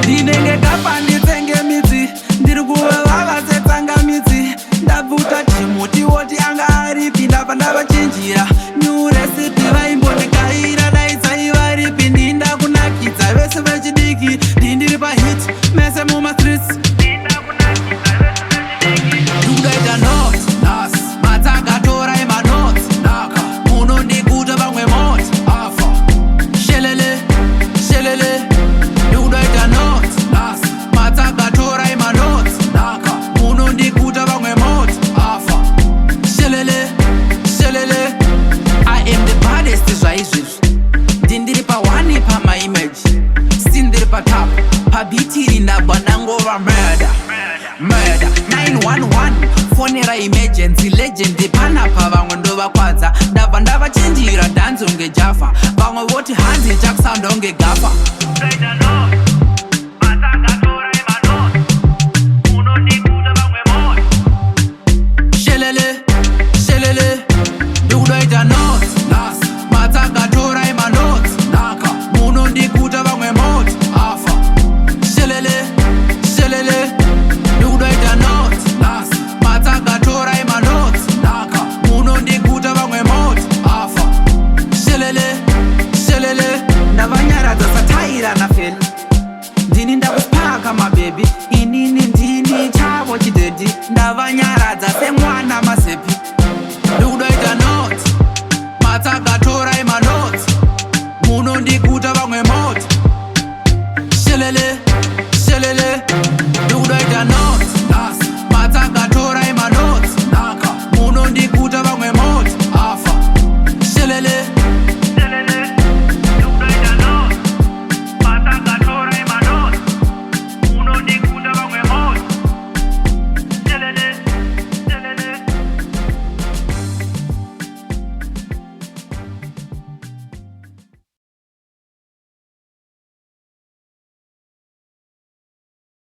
Ndinenge kapani tenge midzi ndiri kuvala setsanga midzi ndabvuta chimuti woti anga aripi ndabva ndavachenjera new recipe vaimbondikaira daisai varipi ndinda kunakidza vese vechidiki ndindiri pahit mese mumastreets ndudaita not nas matsakatorai manot naka munondikuta vamwe mot afa shelele shelele ndudaita not nas matsakatorai manot naka munondikuta vamwe mot afa shelele shelele I am the baddest zvaizvizvi ndindiri pa1 pamaimage sindiri patap pabitiri ndabva ndangova murder murder 911 fonera emergency legend panapa vamwe ndovakwadza ndabva ndavachenjira dhanzo ngejafa vamwe voti hanzi chakusounda unge gafa